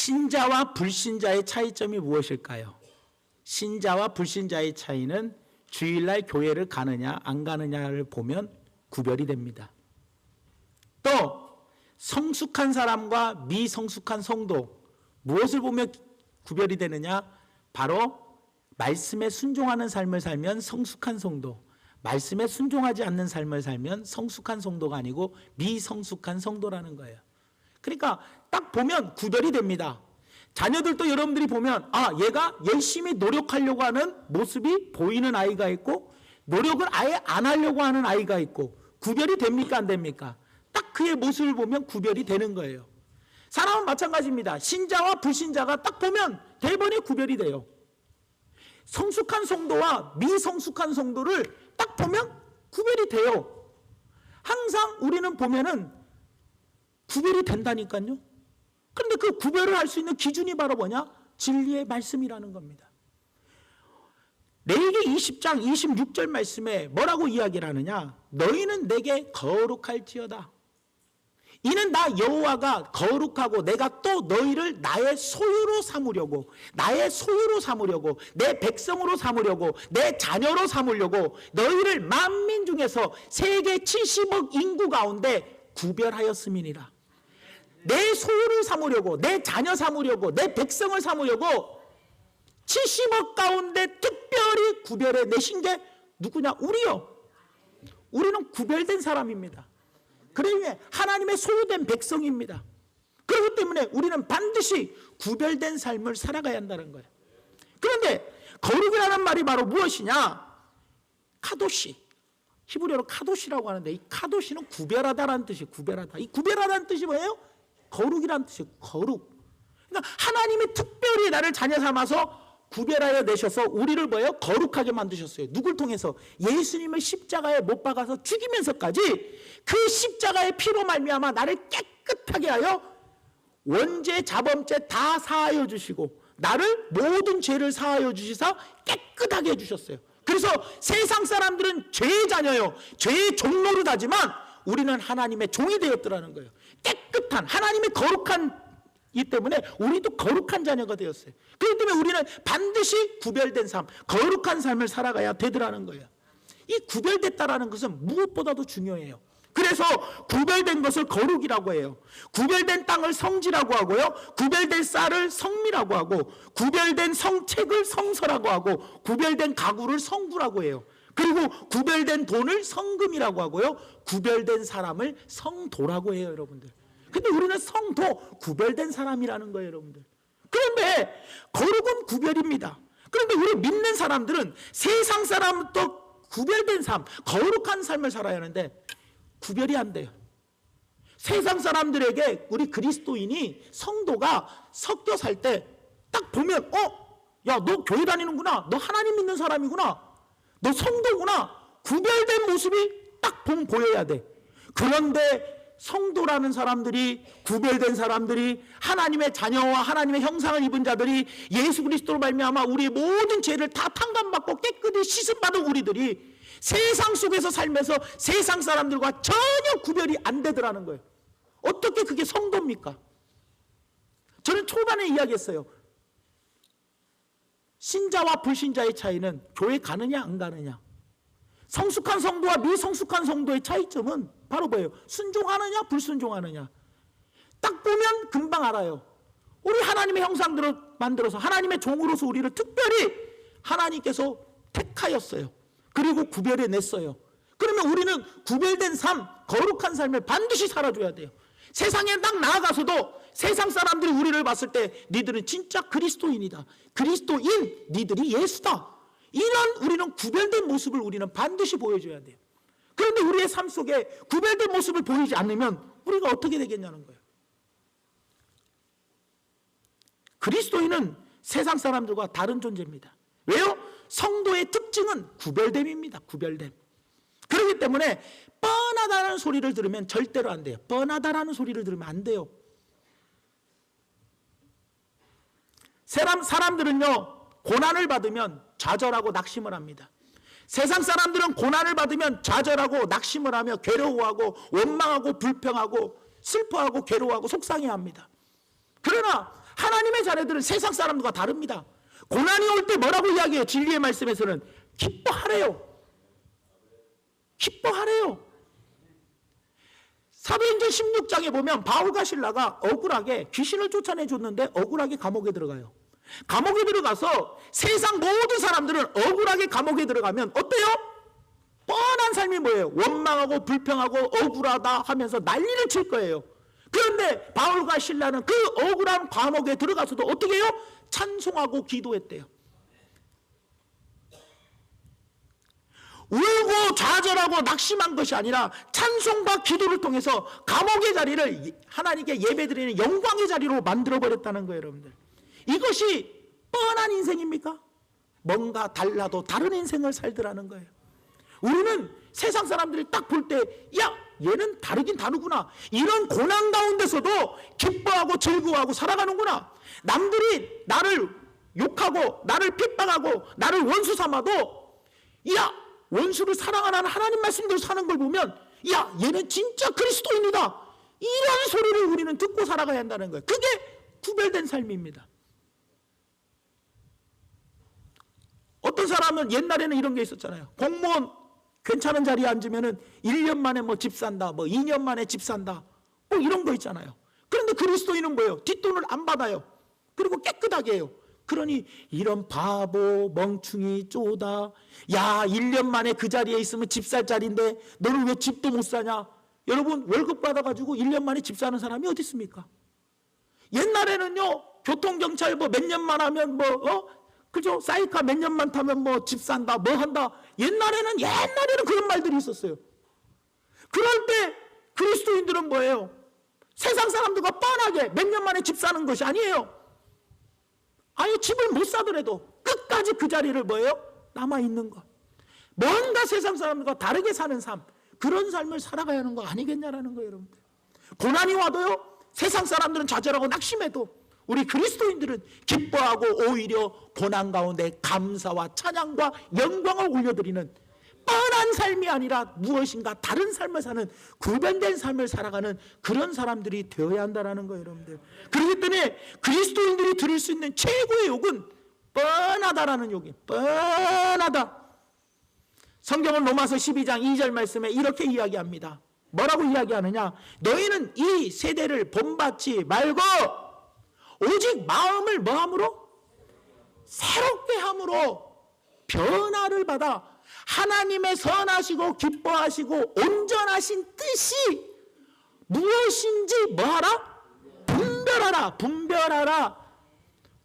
신자와 불신자의 차이점이 무엇일까요? 신자와 불신자의 차이는 주일날 교회를 가느냐 안 가느냐를 보면 구별이 됩니다. 또 성숙한 사람과 미성숙한 성도, 무엇을 보면 구별이 되느냐? 바로 말씀에 순종하는 삶을 살면 성숙한 성도, 말씀에 순종하지 않는 삶을 살면 성숙한 성도가 아니고 미성숙한 성도라는 거예요. 그러니까 딱 보면 구별이 됩니다. 자녀들도 여러분들이 보면 얘가 열심히 노력하려고 하는 모습이 보이는 아이가 있고 노력을 아예 안 하려고 하는 아이가 있고, 구별이 됩니까 안 됩니까? 딱 그의 모습을 보면 구별이 되는 거예요. 사람은 마찬가지입니다. 신자와 불신자가 딱 보면 대번에 구별이 돼요. 성숙한 성도와 미성숙한 성도를 딱 보면 구별이 돼요. 항상 우리는 보면은 구별이 된다니까요. 그런데 그 구별을 할 수 있는 기준이 바로 뭐냐? 진리의 말씀이라는 겁니다. 레위기 20장 26절 말씀에 뭐라고 이야기를 하느냐? 너희는 내게 거룩할지어다. 이는 나 여호와가 거룩하고 내가 또 너희를 나의 소유로 삼으려고, 나의 소유로 삼으려고, 내 백성으로 삼으려고, 내 자녀로 삼으려고 너희를 만민 중에서 세계 70억 인구 가운데 구별하였음이니라. 내 소유를 삼으려고, 내 자녀 삼으려고, 내 백성을 삼으려고 70억 가운데 특별히 구별해 내신 게 누구냐? 우리요. 우리는 구별된 사람입니다. 그러니 하나님의 소유된 백성입니다. 그렇기 때문에 우리는 반드시 구별된 삶을 살아가야 한다는 거예요. 그런데 거룩이라는 말이 바로 무엇이냐? 카도시, 히브리어로 카도시라고 하는데, 이 카도시는 구별하다라는 뜻이에요. 구별하다. 이 구별하다는 뜻이 뭐예요? 거룩이라는 뜻이에요. 거룩. 그러니까 하나님이 특별히 나를 자녀 삼아서 구별하여 내셔서 우리를 뭐예요? 거룩하게 만드셨어요. 누굴 통해서? 예수님을 십자가에 못 박아서 죽이면서까지 그 십자가의 피로 말미암아 나를 깨끗하게 하여 원죄, 자범죄 다 사하여 주시고 나를 모든 죄를 사하여 주시사 깨끗하게 해주셨어요. 그래서 세상 사람들은 죄의 자녀요, 죄의 종로를 하지만 우리는 하나님의 종이 되었더라는 거예요. 깨끗한 하나님의 거룩한 이 때문에 우리도 거룩한 자녀가 되었어요. 그렇기 때문에 우리는 반드시 구별된 삶, 거룩한 삶을 살아가야 되더라는 거예요. 이 구별됐다라는 것은 무엇보다도 중요해요. 그래서 구별된 것을 거룩이라고 해요. 구별된 땅을 성지라고 하고요, 구별된 쌀을 성미라고 하고, 구별된 성책을 성서라고 하고, 구별된 가구를 성구라고 해요. 그리고 구별된 돈을 성금이라고 하고요, 구별된 사람을 성도라고 해요. 여러분들, 근데 우리는 성도, 구별된 사람이라는 거예요. 여러분들, 그런데 거룩은 구별입니다. 그런데 우리 믿는 사람들은 세상 사람부터 구별된 삶, 거룩한 삶을 살아야 하는데 구별이 안 돼요. 세상 사람들에게 우리 그리스도인이, 성도가 섞여 살 때 딱 보면 야, 너 교회 다니는구나, 너 하나님 믿는 사람이구나, 너 성도구나, 구별된 모습이 딱 보면 보여야 돼. 그런데 성도라는 사람들이, 구별된 사람들이, 하나님의 자녀와 하나님의 형상을 입은 자들이, 예수 그리스도로 말미암아 우리의 모든 죄를 다 탕감받고 깨끗이 씻음받은 우리들이 세상 속에서 살면서 세상 사람들과 전혀 구별이 안 되더라는 거예요. 어떻게 그게 성도입니까? 저는 초반에 이야기했어요. 신자와 불신자의 차이는 교회 가느냐 안 가느냐. 성숙한 성도와 미성숙한 성도의 차이점은 바로 뭐예요? 순종하느냐 불순종하느냐. 딱 보면 금방 알아요. 우리 하나님의 형상대로 만들어서 하나님의 종으로서 우리를 특별히 하나님께서 택하였어요. 그리고 구별해 냈어요. 그러면 우리는 구별된 삶, 거룩한 삶을 반드시 살아줘야 돼요. 세상에 딱 나아가서도 세상 사람들이 우리를 봤을 때 니들은 진짜 그리스도인이다, 그리스도인, 니들이 예수다, 이런 우리는 구별된 모습을 우리는 반드시 보여줘야 돼요. 그런데 우리의 삶 속에 구별된 모습을 보이지 않으면 우리가 어떻게 되겠냐는 거예요. 그리스도인은 세상 사람들과 다른 존재입니다. 왜요? 성도의 특징은 구별됨입니다. 구별됨. 그렇기 때문에 뻔하다는 소리를 들으면 절대로 안 돼요. 뻔하다라는 소리를 들으면 안 돼요. 사람들은요, 고난을 받으면 좌절하고 낙심을 합니다. 세상 사람들은 고난을 받으면 좌절하고 낙심을 하며 괴로워하고 원망하고 불평하고 슬퍼하고 괴로워하고 속상해합니다. 그러나 하나님의 자녀들은 세상 사람들과 다릅니다. 고난이 올 때 뭐라고 이야기해요? 진리의 말씀에서는 기뻐하래요. 기뻐하래요. 사도행전 16장에 보면 바울과 실라가 억울하게 귀신을 쫓아내줬는데 억울하게 감옥에 들어가요. 감옥에 들어가서 세상 모든 사람들은 억울하게 감옥에 들어가면 어때요? 뻔한 삶이 뭐예요? 원망하고 불평하고 억울하다 하면서 난리를 칠 거예요. 그런데 바울과 실라는 그 억울한 감옥에 들어가서도 어떻게 해요? 찬송하고 기도했대요. 울고 좌절하고 낙심한 것이 아니라 찬송과 기도를 통해서 감옥의 자리를 하나님께 예배드리는 영광의 자리로 만들어버렸다는 거예요. 여러분들, 이것이 뻔한 인생입니까? 뭔가 달라도 다른 인생을 살더라는 거예요. 우리는 세상 사람들이 딱 볼 때 야, 얘는 다르긴 다르구나, 이런 고난 가운데서도 기뻐하고 즐거워하고 살아가는구나. 남들이 나를 욕하고 나를 핍박하고 나를 원수 삼아도 야, 원수를 사랑하는 하나님 말씀대로 사는 걸 보면 야, 얘는 진짜 그리스도인이다, 이런 소리를 우리는 듣고 살아가야 한다는 거예요. 그게 구별된 삶입니다. 어떤 사람은 옛날에는 이런 게 있었잖아요. 공무원 괜찮은 자리에 앉으면은 1년 만에 뭐 집 산다, 뭐 2년 만에 집 산다, 뭐 이런 거 있잖아요. 그런데 그리스도인은 뭐예요? 뒷돈을 안 받아요. 그리고 깨끗하게 해요. 그러니 이런 바보 멍충이 쪼다, 야, 1년 만에 그 자리에 있으면 집 살 자리인데 너는 왜 집도 못 사냐? 여러분, 월급 받아가지고 1년 만에 집 사는 사람이 어디 있습니까? 옛날에는요, 교통경찰 뭐 몇 년만 하면 그죠? 사이카 몇 년만 타면 뭐 집 산다, 뭐 한다. 옛날에는 그런 말들이 있었어요. 그럴 때 그리스도인들은 뭐예요? 세상 사람들과 뻔하게 몇 년 만에 집 사는 것이 아니에요. 아예 집을 못 사더라도 끝까지 그 자리를 뭐예요? 남아있는 것. 뭔가 세상 사람들과 다르게 사는 삶, 그런 삶을 살아가야 하는 거 아니겠냐라는 거예요. 여러분들, 고난이 와도요, 세상 사람들은 좌절하고 낙심해도 우리 그리스도인들은 기뻐하고 오히려 고난 가운데 감사와 찬양과 영광을 올려드리는 뻔한 삶이 아니라 무엇인가 다른 삶을 사는 구별된 삶을 살아가는 그런 사람들이 되어야 한다는 거예요. 여러분들, 그렇기 때문에 그리스도인들이 들을 수 있는 최고의 욕은 뻔하다라는 욕이에요. 뻔하다. 성경은 로마서 12장 2절 말씀에 이렇게 이야기합니다. 뭐라고 이야기하느냐? 너희는 이 세대를 본받지 말고 오직 마음을 뭐함으로? 새롭게 함으로 변화를 받아 하나님의 선하시고 기뻐하시고 온전하신 뜻이 무엇인지 뭐하라? 분별하라. 분별하라.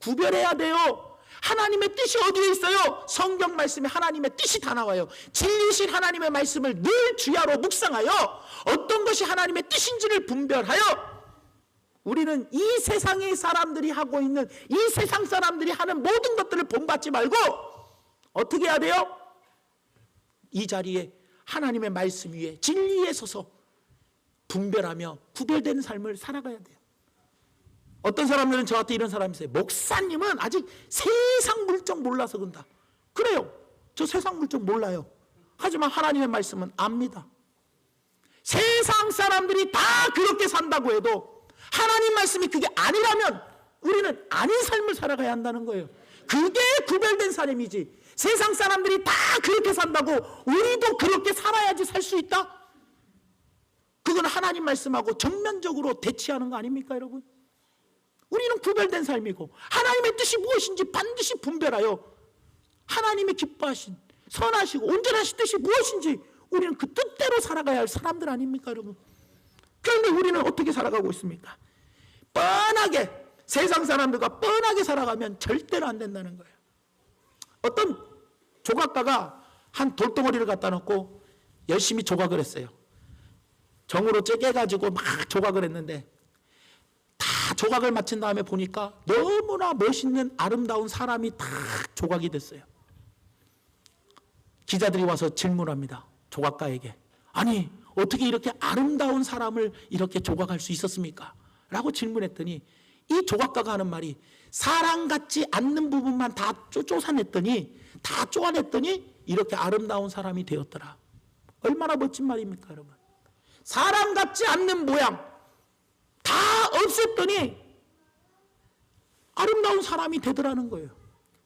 구별해야 돼요. 하나님의 뜻이 어디에 있어요? 성경 말씀에 하나님의 뜻이 다 나와요. 진리신 하나님의 말씀을 늘 주야로 묵상하여 어떤 것이 하나님의 뜻인지를 분별하여 우리는 이 세상의 사람들이 하고 있는, 이 세상 사람들이 하는 모든 것들을 본받지 말고 어떻게 해야 돼요? 이 자리에 하나님의 말씀 위에 진리에 서서 분별하며 구별된 삶을 살아가야 돼요. 어떤 사람들은 저한테 이런 사람이 있어요. 목사님은 아직 세상 물정 몰라서 그런다. 그래요. 저 세상 물정 몰라요. 하지만 하나님의 말씀은 압니다. 세상 사람들이 다 그렇게 산다고 해도 하나님 말씀이 그게 아니라면 우리는 아닌 삶을 살아가야 한다는 거예요. 그게 구별된 삶이지, 세상 사람들이 다 그렇게 산다고 우리도 그렇게 살아야지 살 수 있다? 그건 하나님 말씀하고 정면적으로 대치하는 거 아닙니까, 여러분? 우리는 구별된 삶이고 하나님의 뜻이 무엇인지 반드시 분별하여 하나님의 기뻐하신 선하시고 온전하신 뜻이 무엇인지 우리는 그 뜻대로 살아가야 할 사람들 아닙니까, 여러분? 그런데 우리는 어떻게 살아가고 있습니까? 뻔하게, 세상 사람들과 뻔하게 살아가면 절대로 안 된다는 거예요. 어떤 조각가가 한 돌덩어리를 갖다 놓고 열심히 조각을 했어요. 정으로 째개가지고 막 조각을 했는데 다 조각을 마친 다음에 보니까 너무나 멋있는 아름다운 사람이 다 조각이 됐어요. 기자들이 와서 질문합니다. 조각가에게. 아니, 어떻게 이렇게 아름다운 사람을 이렇게 조각할 수 있었습니까? 라고 질문했더니 이 조각가가 하는 말이, 사람 같지 않는 부분만 다 쪼잔했더니 다 쪼아냈더니 이렇게 아름다운 사람이 되었더라. 얼마나 멋진 말입니까, 여러분? 사람 같지 않는 모양 다 없앴더니 아름다운 사람이 되더라는 거예요.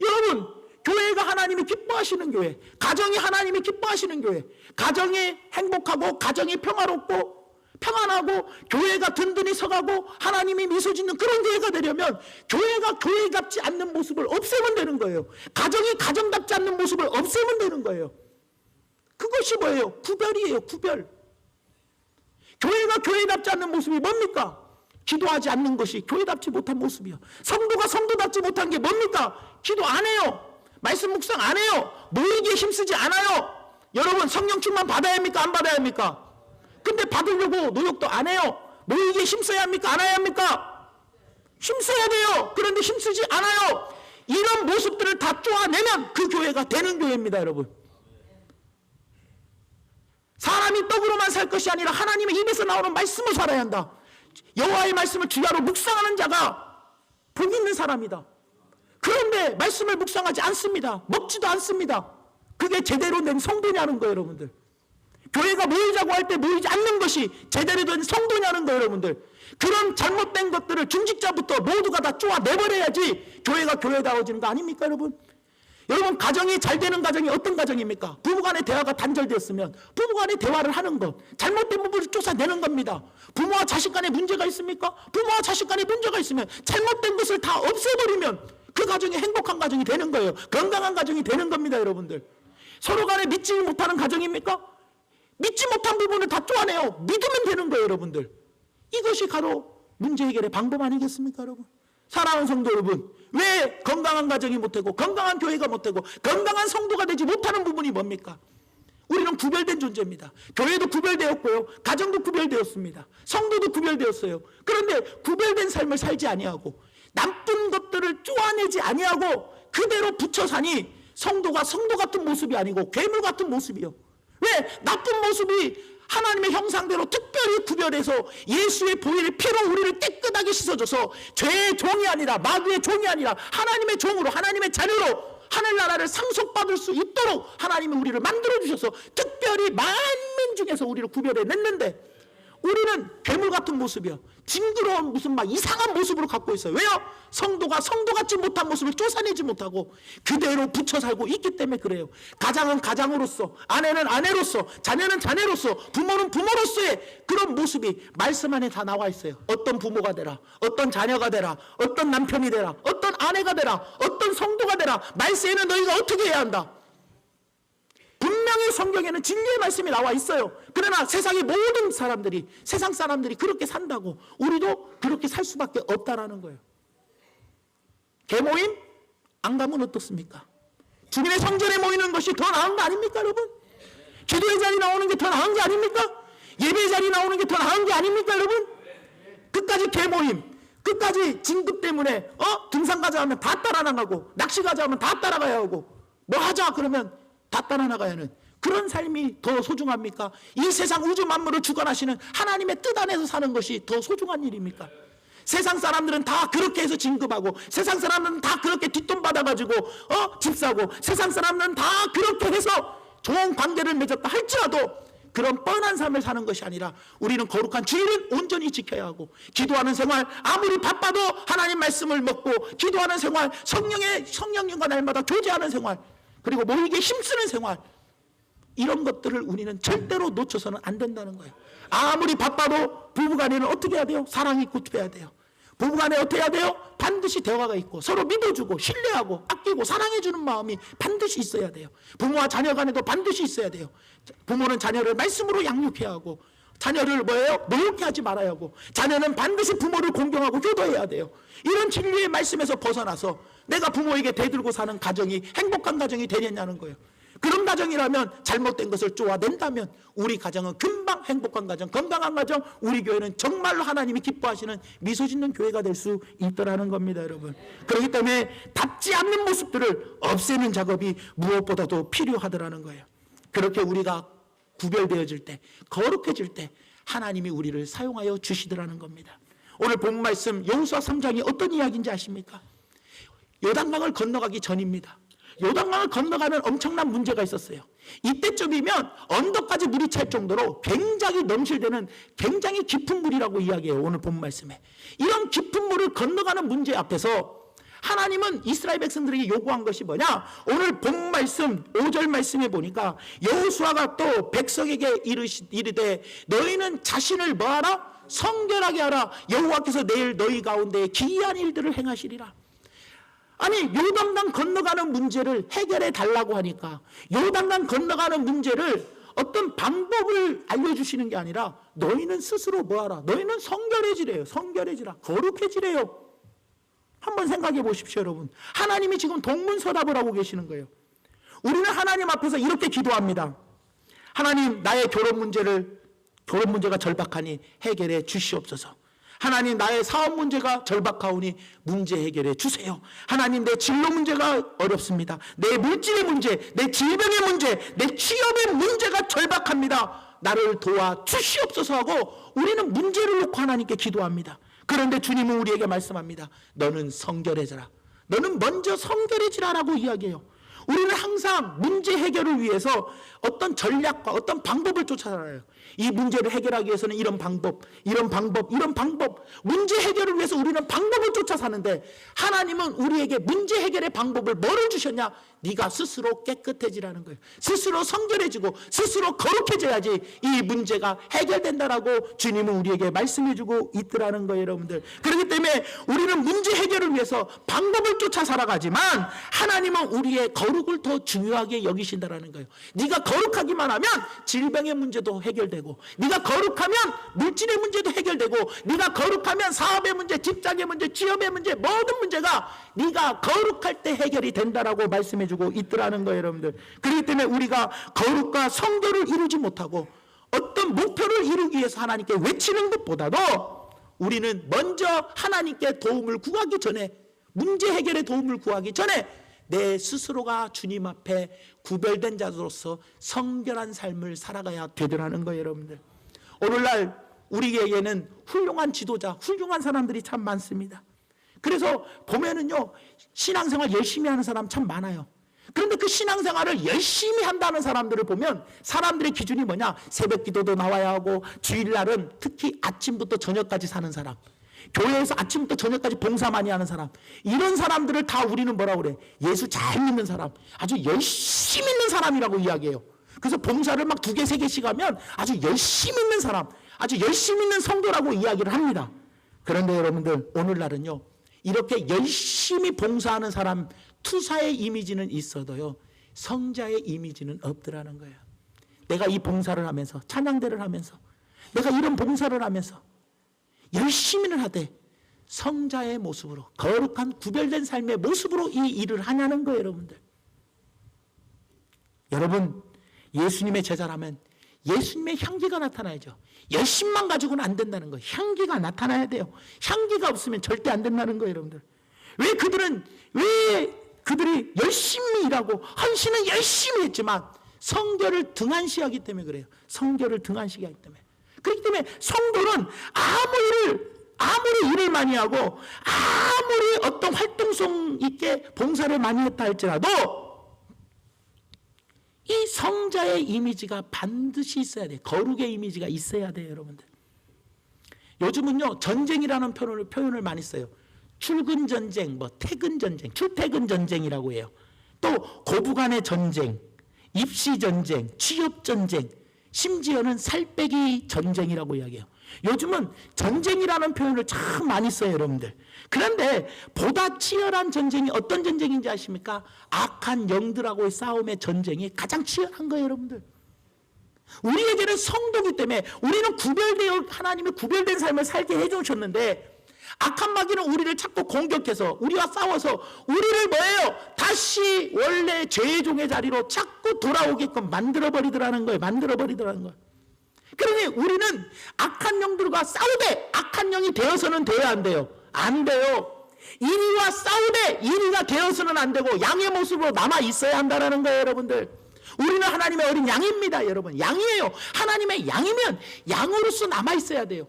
여러분, 교회가 하나님이 기뻐하시는 교회, 가정이 하나님이 기뻐하시는 교회, 가정이 행복하고 가정이 평화롭고 평안하고 교회가 든든히 서가고 하나님이 미소 짓는 그런 교회가 되려면 교회가 교회답지 않는 모습을 없애면 되는 거예요. 가정이 가정답지 않는 모습을 없애면 되는 거예요. 그것이 뭐예요? 구별이에요. 구별. 교회가 교회답지 않는 모습이 뭡니까? 기도하지 않는 것이 교회답지 못한 모습이요. 성도가 성도답지 못한 게 뭡니까? 기도 안 해요. 말씀 묵상 안 해요. 모이기에 힘쓰지 않아요. 여러분, 성령 충만 받아야 합니까? 안 받아야 합니까? 근데 받으려고 노력도 안 해요. 모이기에 힘써야 합니까? 안 해야 합니까? 힘써야 돼요. 그런데 힘쓰지 않아요. 이런 모습들을 다 쪼아내면 그 교회가 되는 교회입니다, 여러분. 사람이 떡으로만 살 것이 아니라 하나님의 입에서 나오는 말씀을 살아야 한다. 여호와의 말씀을 주야로 묵상하는 자가 복 있는 사람이다. 그런데 말씀을 묵상하지 않습니다. 먹지도 않습니다. 그게 제대로 된 성도냐는 거예요, 여러분들. 교회가 모이자고 할 때 모이지 않는 것이 제대로 된 성도냐는 거예요, 여러분들. 그런 잘못된 것들을 중직자부터 모두가 다 쪼아내버려야지 교회가 교회다워지는 거 아닙니까, 여러분? 여러분, 가정이 잘 되는 가정이 어떤 가정입니까? 부부간의 대화가 단절되었으면 부부간의 대화를 하는 것, 잘못된 부분을 쫓아내는 겁니다. 부모와 자식 간에 문제가 있습니까? 부모와 자식 간에 문제가 있으면 잘못된 것을 다 없애버리면 그 가정이 행복한 가정이 되는 거예요. 건강한 가정이 되는 겁니다, 여러분들. 서로 간에 믿지 못하는 가정입니까? 믿지 못한 부분을 다 쪼아내요. 믿으면 되는 거예요, 여러분들. 이것이 바로 문제 해결의 방법 아니겠습니까, 여러분? 사랑하는 성도 여러분, 왜 건강한 가정이 못되고 건강한 교회가 못되고 건강한 성도가 되지 못하는 부분이 뭡니까? 우리는 구별된 존재입니다. 교회도 구별되었고요, 가정도 구별되었습니다. 성도도 구별되었어요. 그런데 구별된 삶을 살지 아니하고 나쁜 것들을 쪼아내지 아니하고 그대로 붙여 사니 성도가 성도 같은 모습이 아니고 괴물 같은 모습이요. 왜? 나쁜 모습이 하나님의 형상대로 특별히 구별해서 예수의 보혈의 피로 우리를 깨끗하게 씻어줘서 죄의 종이 아니라 마귀의 종이 아니라 하나님의 종으로 하나님의 자녀로 하늘나라를 상속받을 수 있도록 하나님이 우리를 만들어주셔서 특별히 만민 중에서 우리를 구별해냈는데 우리는 괴물 같은 모습이요, 징그러운 무슨 막 이상한 모습으로 갖고 있어요. 왜요? 성도가 성도같지 못한 모습을 쫓아내지 못하고 그대로 붙여 살고 있기 때문에 그래요. 가장은 가장으로서, 아내는 아내로서, 자녀는 자녀로서, 부모는 부모로서의 그런 모습이 말씀 안에 다 나와 있어요. 어떤 부모가 되라, 어떤 자녀가 되라, 어떤 남편이 되라, 어떤 아내가 되라, 어떤 성도가 되라, 말세에는 너희가 어떻게 해야 한다. 분명히 성경에는 진리의 말씀이 나와 있어요. 그러나 세상의 모든 사람들이, 세상 사람들이 그렇게 산다고 우리도 그렇게 살 수밖에 없다라는 거예요. 개모임 안 가면 어떻습니까? 주님의 성전에 모이는 것이 더 나은 거 아닙니까, 여러분? 기도의 자리 나오는 게 더 나은 게 아닙니까? 예배의 자리 나오는 게 더 나은 게 아닙니까, 여러분? 끝까지 개모임, 끝까지 진급 때문에 등산 가자 하면 다 따라 나가고, 낚시 가자 하면 다 따라가야 하고, 뭐 하자 그러면 다 따라 나가야 하는 그런 삶이 더 소중합니까? 이 세상 우주 만물을 주관하시는 하나님의 뜻 안에서 사는 것이 더 소중한 일입니까? 세상 사람들은 다 그렇게 해서 진급하고, 세상 사람들은 다 그렇게 뒷돈 받아가지고 집 사고, 세상 사람들은 다 그렇게 해서 좋은 관계를 맺었다 할지라도 그런 뻔한 삶을 사는 것이 아니라 우리는 거룩한 주의를 온전히 지켜야 하고, 기도하는 생활, 아무리 바빠도 하나님 말씀을 먹고 기도하는 생활, 성령님과 날마다 교제하는 생활, 그리고 모이기에 힘쓰는 생활, 이런 것들을 우리는 절대로 놓쳐서는 안 된다는 거예요. 아무리 바빠도 부부간에는 어떻게 해야 돼요? 사랑이 있고 해야 돼요. 부부간에 어떻게 해야 돼요? 반드시 대화가 있고 서로 믿어주고 신뢰하고 아끼고 사랑해주는 마음이 반드시 있어야 돼요. 부모와 자녀 간에도 반드시 있어야 돼요. 부모는 자녀를 말씀으로 양육해야 하고, 자녀를 뭐예요? 노엽게 하지 말아야 하고, 자녀는 반드시 부모를 공경하고 효도해야 돼요. 이런 진리의 말씀에서 벗어나서 내가 부모에게 대들고 사는 가정이 행복한 가정이 되겠냐는 거예요. 그런 가정이라면, 잘못된 것을 쪼아낸다면 우리 가정은 금방 행복한 가정, 건강한 가정, 우리 교회는 정말로 하나님이 기뻐하시는 미소 짓는 교회가 될 수 있더라는 겁니다, 여러분. 그렇기 때문에 닿지 않는 모습들을 없애는 작업이 무엇보다도 필요하더라는 거예요. 그렇게 우리가 구별되어질 때, 거룩해질 때 하나님이 우리를 사용하여 주시더라는 겁니다. 오늘 본 말씀 여호수아 3장이 어떤 이야기인지 아십니까? 요단강을 건너가기 전입니다. 요단강을 건너가면 엄청난 문제가 있었어요. 이때쯤이면 언덕까지 물이 찰 정도로 굉장히 넘실대는 굉장히 깊은 물이라고 이야기해요. 오늘 본 말씀에. 이런 깊은 물을 건너가는 문제 앞에서 하나님은 이스라엘 백성들에게 요구한 것이 뭐냐? 오늘 본 말씀 5절 말씀에 보니까 여호수아가 또 백성에게 이르되 너희는 자신을 뭐하라? 성결하게 하라. 여호와께서 내일 너희 가운데 기이한 일들을 행하시리라. 아니 요단강 건너가는 문제를 해결해 달라고 하니까 요단강 건너가는 문제를 어떤 방법을 알려주시는 게 아니라 너희는 스스로 뭐하라? 너희는 성결해지래요. 성결해지라. 거룩해지래요. 한번 생각해 보십시오, 여러분. 하나님이 지금 동문서답을 하고 계시는 거예요. 우리는 하나님 앞에서 이렇게 기도합니다. 하나님, 나의 결혼 문제가 절박하니 해결해 주시옵소서. 하나님, 나의 사업 문제가 절박하오니 문제 해결해 주세요. 하나님, 내 진로 문제가 어렵습니다. 내 물질의 문제, 내 질병의 문제, 내 취업의 문제가 절박합니다. 나를 도와 주시옵소서 하고 우리는 문제를 놓고 하나님께 기도합니다. 그런데 주님은 우리에게 말씀합니다. 너는 성결해져라. 너는 먼저 성결해지라라고 이야기해요. 우리는 항상 문제 해결을 위해서 어떤 전략과 어떤 방법을 쫓아가요. 이 문제를 해결하기 위해서는 이런 방법, 이런 방법, 이런 방법. 문제 해결을 위해서 우리는 방법을 쫓아 사는데 하나님은 우리에게 문제 해결의 방법을 뭐를 주셨냐? 네가 스스로 깨끗해지라는 거예요. 스스로 성결해지고 스스로 거룩해져야지 이 문제가 해결된다라고 주님은 우리에게 말씀해주고 있더라는 거예요, 여러분들. 그렇기 때문에 우리는 문제 해결을 위해서 방법을 쫓아 살아가지만 하나님은 우리의 거룩을 더 중요하게 여기신다라는 거예요. 네가 거룩하기만 하면 질병의 문제도 해결되고, 네가 거룩하면 물질의 문제도 해결되고, 네가 거룩하면 사업의 문제, 직장의 문제, 취업의 문제, 모든 문제가 네가 거룩할 때 해결이 된다라고 말씀해주고 있더라는 거예요, 여러분들. 그렇기 때문에 우리가 거룩과 성결을 이루지 못하고 어떤 목표를 이루기 위해서 하나님께 외치는 것보다도 우리는 먼저 하나님께 도움을 구하기 전에, 문제 해결의 도움을 구하기 전에 내 스스로가 주님 앞에 구별된 자로서 성결한 삶을 살아가야 되더라는 거예요, 여러분들. 오늘날 우리에게는 훌륭한 지도자, 훌륭한 사람들이 참 많습니다. 그래서 보면은요, 신앙생활 열심히 하는 사람 참 많아요. 그런데 그 신앙생활을 열심히 한다는 사람들을 보면 사람들의 기준이 뭐냐? 새벽 기도도 나와야 하고, 주일날은 특히 아침부터 저녁까지 사는 사람, 교회에서 아침부터 저녁까지 봉사 많이 하는 사람, 이런 사람들을 다 우리는 뭐라고 그래? 예수 잘 믿는 사람, 아주 열심히 믿는 사람이라고 이야기해요. 그래서 봉사를 막 2개, 3개씩 하면 아주 열심히 믿는 사람, 아주 열심히 믿는 성도라고 이야기를 합니다. 그런데 여러분들, 오늘날은요, 이렇게 열심히 봉사하는 사람 투사의 이미지는 있어도요, 성자의 이미지는 없더라는 거예요. 내가 이 봉사를 하면서, 찬양대를 하면서, 내가 이런 봉사를 하면서 열심히는 하되 성자의 모습으로, 거룩한 구별된 삶의 모습으로 이 일을 하냐는 거예요, 여러분들. 여러분, 예수님의 제자라면 예수님의 향기가 나타나야죠. 열심만 가지고는 안 된다는 거예요. 향기가 나타나야 돼요. 향기가 없으면 절대 안 된다는 거예요, 여러분들. 왜 그들이 열심히 일하고 헌신은 열심히 했지만 성결을 등한시하기 때문에 그래요. 성결을 등한시하기 때문에. 그렇기 때문에 성도는 아무리 일을 많이 하고 아무리 어떤 활동성 있게 봉사를 많이 했다 할지라도 이 성자의 이미지가 반드시 있어야 돼요. 거룩의 이미지가 있어야 돼요, 여러분들. 요즘은요, 전쟁이라는 표현을 많이 써요. 출근 전쟁, 퇴근 전쟁, 출퇴근 전쟁이라고 해요. 또 고부간의 전쟁, 입시 전쟁, 취업 전쟁, 심지어는 살 빼기 전쟁이라고 이야기해요. 요즘은 전쟁이라는 표현을 참 많이 써요, 여러분들. 그런데 보다 치열한 전쟁이 어떤 전쟁인지 아십니까? 악한 영들하고의 싸움의 전쟁이 가장 치열한 거예요, 여러분들. 우리에게는 성도기 때문에 우리는 하나님의 구별된 삶을 살게 해주셨는데, 악한 마귀는 우리를 자꾸 공격해서 우리와 싸워서 우리를 뭐예요? 다시 원래 죄의 종의 자리로 자꾸 돌아오게끔 만들어버리더라는 거예요. 그러니 우리는 악한 영들과 싸우되 악한 영이 되어서는 돼야 안 돼요? 안 돼요. 인위와 싸우되 인위가 되어서는 안 되고 양의 모습으로 남아 있어야 한다는 거예요, 여러분들. 우리는 하나님의 어린 양입니다, 여러분. 양이에요. 하나님의 양이면 양으로서 남아 있어야 돼요.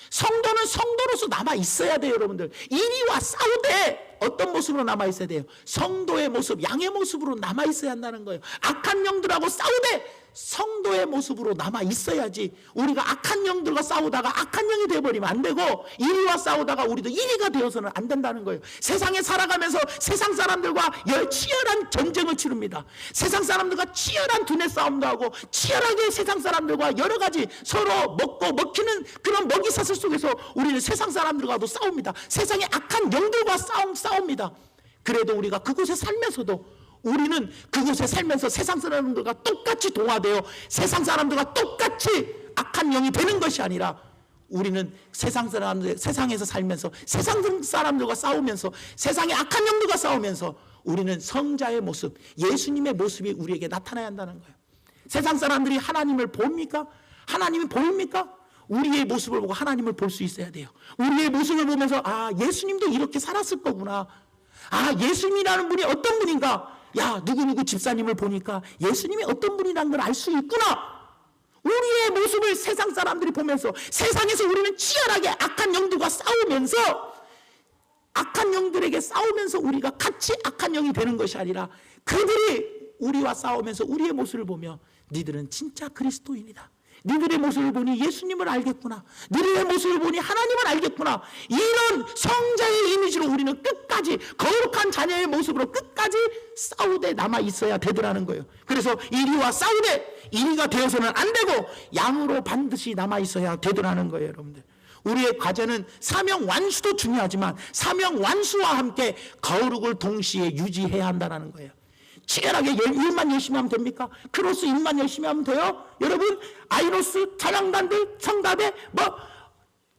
성도는 성도로서 남아 있어야 돼요, 여러분들. 인위와 싸우되 어떤 모습으로 남아있어야 돼요? 성도의 모습, 양의 모습으로 남아있어야 한다는 거예요. 악한 영들하고 싸우되 성도의 모습으로 남아있어야지. 우리가 악한 영들과 싸우다가 악한 영이 되어버리면 안 되고, 이리와 싸우다가 우리도 이리가 되어서는 안 된다는 거예요. 세상에 살아가면서 세상 사람들과 치열한 전쟁을 치릅니다. 세상 사람들과 치열한 두뇌 싸움도 하고 치열하게 세상 사람들과 여러 가지 서로 먹고 먹히는 그런 먹이사슬 속에서 우리는 세상 사람들과도 싸웁니다. 세상의 악한 영들과 싸웁니다. 그래도 우리가 그곳에 살면서도 우리는 그곳에 살면서 세상 사람들과 똑같이 동화되어 세상 사람들과 똑같이 악한 영이 되는 것이 아니라, 우리는 세상에서 살면서 세상 사람들과 싸우면서 세상의 악한 영들과 싸우면서 우리는 성자의 모습, 예수님의 모습이 우리에게 나타나야 한다는 거예요. 세상 사람들이 하나님을 봅니까? 하나님이 보입니까? 우리의 모습을 보고 하나님을 볼 수 있어야 돼요. 우리의 모습을 보면서 예수님도 이렇게 살았을 거구나. 예수님이라는 분이 어떤 분인가? 누구누구 집사님을 보니까 예수님이 어떤 분이라는 걸 알 수 있구나. 우리의 모습을 세상 사람들이 보면서, 세상에서 우리는 치열하게 악한 영들과 싸우면서, 악한 영들에게 싸우면서 우리가 같이 악한 영이 되는 것이 아니라, 그들이 우리와 싸우면서 우리의 모습을 보며 니들은 진짜 그리스도인이다, 니들의 모습을 보니 예수님을 알겠구나, 니들의 모습을 보니 하나님을 알겠구나, 이런 성자의 이미지로 우리는 끝까지 거룩한 자녀의 모습으로 끝까지 싸우되 남아 있어야 되더라는 거예요. 그래서 이리와 싸우되 이리가 되어서는 안 되고 양으로 반드시 남아 있어야 되더라는 거예요. 여러분들, 우리의 과제는 사명 완수도 중요하지만 사명 완수와 함께 거룩을 동시에 유지해야 한다는 거예요. 치열하게 일만 열심히 하면 됩니까? 크로스 일만 열심히 하면 돼요? 여러분, 아이로스, 찬양단들, 성가대,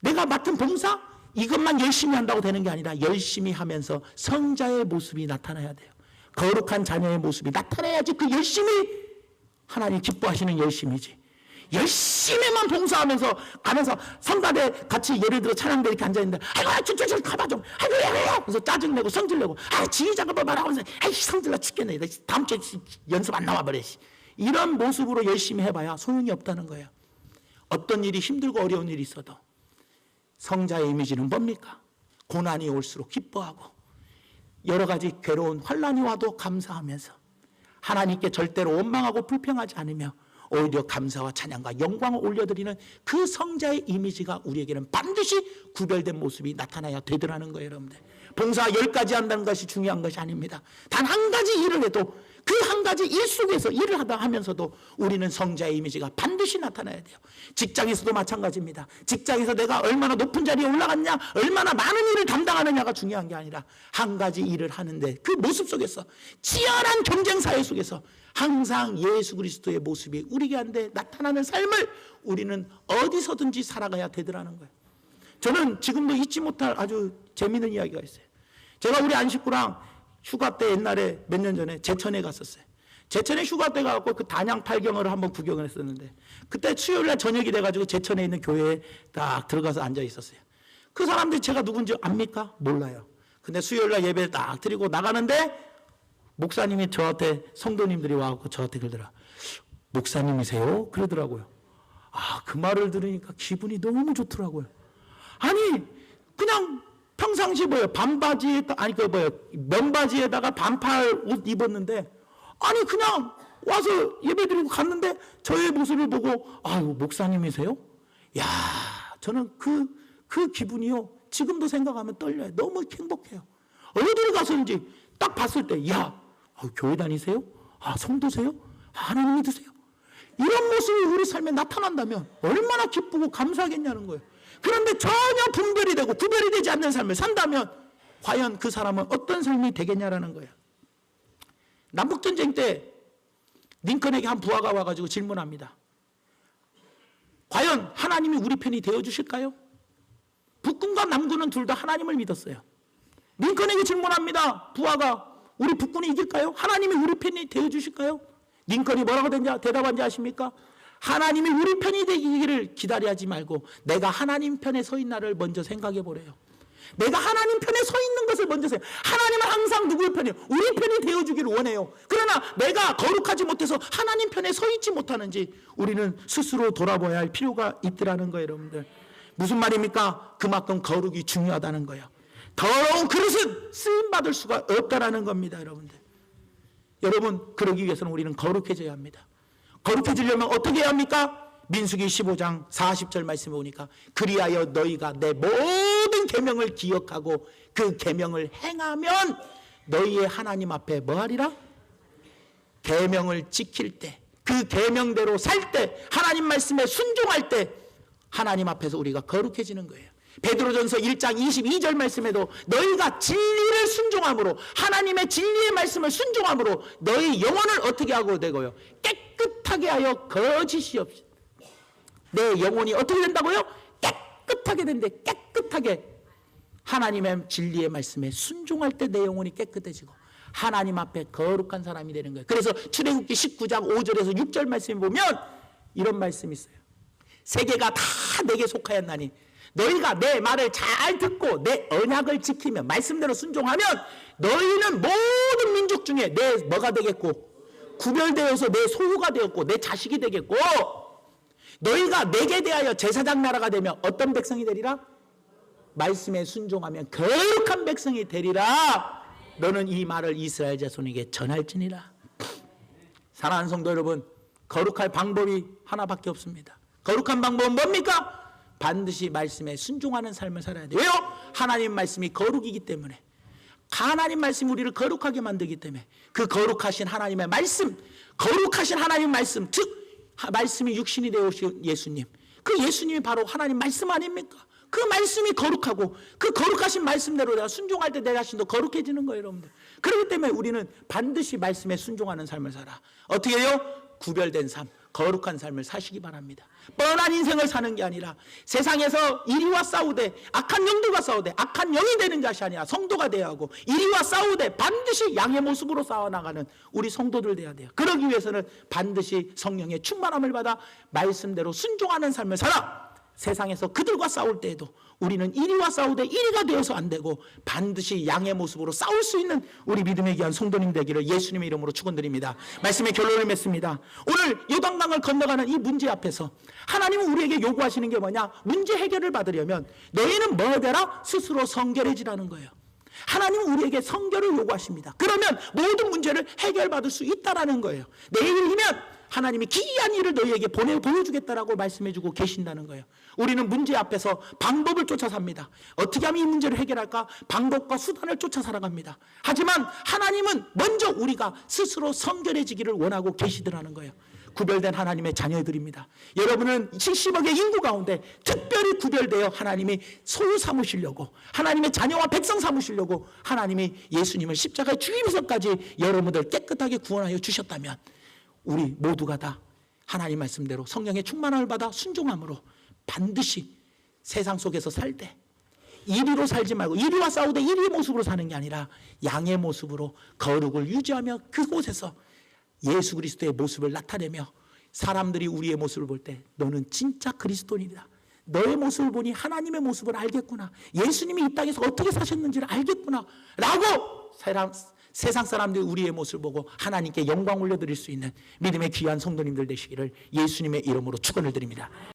내가 맡은 봉사, 이것만 열심히 한다고 되는 게 아니라 열심히 하면서 성자의 모습이 나타나야 돼요. 거룩한 자녀의 모습이 나타나야지 그 열심히 하나님 기뻐하시는 열심이지. 열심히만 봉사하면서 가면서 성가대 같이 예를 들어 찬양대 이렇게 앉아있는데, 저 가봐 좀, 그래서 짜증내고 성질내고, 지휘자가 말하고 있는데, 성질나 죽겠네, 다음 주에 연습 안 나와버려. 이런 모습으로 열심히 해봐야 소용이 없다는 거예요. 어떤 일이 힘들고 어려운 일이 있어도 성자의 이미지는 뭡니까? 고난이 올수록 기뻐하고 여러 가지 괴로운 환난이 와도 감사하면서 하나님께 절대로 원망하고 불평하지 않으며 오히려 감사와 찬양과 영광을 올려드리는 그 성자의 이미지가 우리에게는 반드시 구별된 모습이 나타나야 되더라는 거예요. 여러분들, 봉사 10가지 한다는 것이 중요한 것이 아닙니다. 단 한 가지 일을 해도 그 한 가지 일 속에서 일을 하다 하면서도 우리는 성자의 이미지가 반드시 나타나야 돼요. 직장에서도 마찬가지입니다. 직장에서 내가 얼마나 높은 자리에 올라갔냐, 얼마나 많은 일을 담당하느냐가 중요한 게 아니라 한 가지 일을 하는데 그 모습 속에서, 치열한 경쟁 사회 속에서 항상 예수 그리스도의 모습이 우리에게 나타나는 삶을 우리는 어디서든지 살아가야 되더라는 거예요. 저는 지금도 잊지 못할 아주 재미있는 이야기가 있어요. 제가 우리 안식구랑 휴가 때 옛날에 몇 년 전에 제천에 갔었어요. 제천에 휴가 때 가고 그 단양 팔경을 한번 구경을 했었는데, 그때 수요일날 저녁이 돼가지고 제천에 있는 교회에 딱 들어가서 앉아 있었어요. 그 사람들이 제가 누군지 압니까? 몰라요. 근데 수요일날 예배를 딱 드리고 나가는데 목사님이 저한테, 성도님들이 와서 저한테 그러더라. 목사님이세요? 그러더라고요. 그 말을 들으니까 기분이 너무 좋더라고요. 아니, 그냥 평상시 반바지에, 면바지에다가 반팔 옷 입었는데, 아니, 그냥 와서 예배 드리고 갔는데 저의 모습을 보고, 목사님이세요? 저는 그 기분이요, 지금도 생각하면 떨려요. 너무 행복해요. 어디를 가서인지 딱 봤을 때, 교회 다니세요? 성도세요? 하나님 믿으세요? 이런 모습이 우리 삶에 나타난다면 얼마나 기쁘고 감사하겠냐는 거예요. 그런데 전혀 분별이 되고 구별이 되지 않는 삶을 산다면 과연 그 사람은 어떤 삶이 되겠냐라는 거예요. 남북전쟁 때 링컨에게 한 부하가 와가지고 질문합니다. 과연 하나님이 우리 편이 되어주실까요? 북군과 남군은 둘 다 하나님을 믿었어요. 링컨에게 질문합니다. 부하가, 우리 북군이 이길까요? 하나님이 우리 편이 되어주실까요? 링컨이 뭐라고 대답한지 아십니까? 하나님이 우리 편이 되기를 기다려하지 말고 내가 하나님 편에 서 있나를 먼저 생각해 보래요. 내가 하나님 편에 서 있는 것을 먼저 생각해요. 하나님은 항상 누구의 편이에요? 우리 편이 되어주기를 원해요. 그러나 내가 거룩하지 못해서 하나님 편에 서 있지 못하는지 우리는 스스로 돌아봐야 할 필요가 있더라는 거예요. 여러분들, 무슨 말입니까? 그만큼 거룩이 중요하다는 거예요. 더러운 그릇은 쓰임받을 수가 없다라는 겁니다. 여러분들, 여러분, 그러기 위해서는 우리는 거룩해져야 합니다. 거룩해지려면 어떻게 해야 합니까? 민수기 15장 40절 말씀에 보니까 그리하여 너희가 내 모든 계명을 기억하고 그 계명을 행하면 너희의 하나님 앞에 뭐하리라? 계명을 지킬 때, 그 계명대로 살 때, 하나님 말씀에 순종할 때 하나님 앞에서 우리가 거룩해지는 거예요. 베드로전서 1장 22절 말씀에도 너희가 진리를 순종함으로, 하나님의 진리의 말씀을 순종함으로 너희 영혼을 어떻게 하고 되고요? 깨끗하게 하여 거짓이 없이. 내 영혼이 어떻게 된다고요? 깨끗하게 된대. 깨끗하게 하나님의 진리의 말씀에 순종할 때 내 영혼이 깨끗해지고 하나님 앞에 거룩한 사람이 되는 거예요. 그래서 출애굽기 19장 5절에서 6절 말씀에 보면 이런 말씀이 있어요. 세계가 다 내게 속하였나니 너희가 내 말을 잘 듣고 내 언약을 지키며 말씀대로 순종하면 너희는 모든 민족 중에 내 뭐가 되겠고, 구별되어서 내 소유가 되었고 내 자식이 되겠고, 너희가 내게 대하여 제사장 나라가 되며 어떤 백성이 되리라? 말씀에 순종하면 거룩한 백성이 되리라. 너는 이 말을 이스라엘 자손에게 전할지니라. 사랑하는 성도 여러분, 거룩할 방법이 하나밖에 없습니다. 거룩한 방법은 뭡니까? 반드시 말씀에 순종하는 삶을 살아야 돼요. 왜요? 하나님 말씀이 거룩이기 때문에. 하나님 말씀이 우리를 거룩하게 만들기 때문에. 그 거룩하신 하나님의 말씀, 거룩하신 하나님 말씀, 즉 말씀이 육신이 되어오신 예수님, 그 예수님이 바로 하나님 말씀 아닙니까? 그 말씀이 거룩하고 그 거룩하신 말씀대로 내가 순종할 때 내 자신도 거룩해지는 거예요, 여러분들. 그렇기 때문에 우리는 반드시 말씀에 순종하는 삶을 살아. 어떻게 해요? 구별된 삶, 거룩한 삶을 사시기 바랍니다. 뻔한 인생을 사는 게 아니라 세상에서 이리와 싸우되, 악한 영들과 싸우되, 악한 영이 되는 것이 아니라 성도가 되어야 하고, 이리와 싸우되 반드시 양의 모습으로 싸워나가는 우리 성도들 되어야 돼요. 그러기 위해서는 반드시 성령의 충만함을 받아 말씀대로 순종하는 삶을 살아. 세상에서 그들과 싸울 때에도 우리는 이리와 싸우되 이리가 되어서 안 되고 반드시 양의 모습으로 싸울 수 있는 우리 믿음의 귀한 성도님 되기를 예수님의 이름으로 축원드립니다. 말씀의 결론을 맺습니다. 오늘 요단강을 건너가는 이 문제 앞에서 하나님은 우리에게 요구하시는 게 뭐냐? 문제 해결을 받으려면 너희는 뭐 되라? 스스로 성결해지라는 거예요. 하나님은 우리에게 성결을 요구하십니다. 그러면 모든 문제를 해결받을 수 있다라는 거예요. 내일이면 하나님이 기이한 일을 너희에게 보여주겠다라고 말씀해주고 계신다는 거예요. 우리는 문제 앞에서 방법을 쫓아 삽니다. 어떻게 하면 이 문제를 해결할까? 방법과 수단을 쫓아 살아갑니다. 하지만 하나님은 먼저 우리가 스스로 성결해지기를 원하고 계시더라는 거예요. 구별된 하나님의 자녀들입니다. 여러분은 70억의 인구 가운데 특별히 구별되어 하나님이 소유 삼으시려고, 하나님의 자녀와 백성 삼으시려고 하나님이 예수님을 십자가에 죽이면서까지 여러분들 깨끗하게 구원하여 주셨다면 우리 모두가 다 하나님 말씀대로 성령의 충만함을 받아 순종함으로 반드시 세상 속에서 살 때 이리로 살지 말고, 이리와 싸우되 이리의 모습으로 사는 게 아니라 양의 모습으로 거룩을 유지하며 그곳에서 예수 그리스도의 모습을 나타내며 사람들이 우리의 모습을 볼 때 너는 진짜 그리스도인이다, 너의 모습을 보니 하나님의 모습을 알겠구나, 예수님이 이 땅에서 어떻게 사셨는지를 알겠구나 라고 세상 사람들이 우리의 모습을 보고 하나님께 영광 올려드릴 수 있는 믿음의 귀한 성도님들 되시기를 예수님의 이름으로 축원을 드립니다.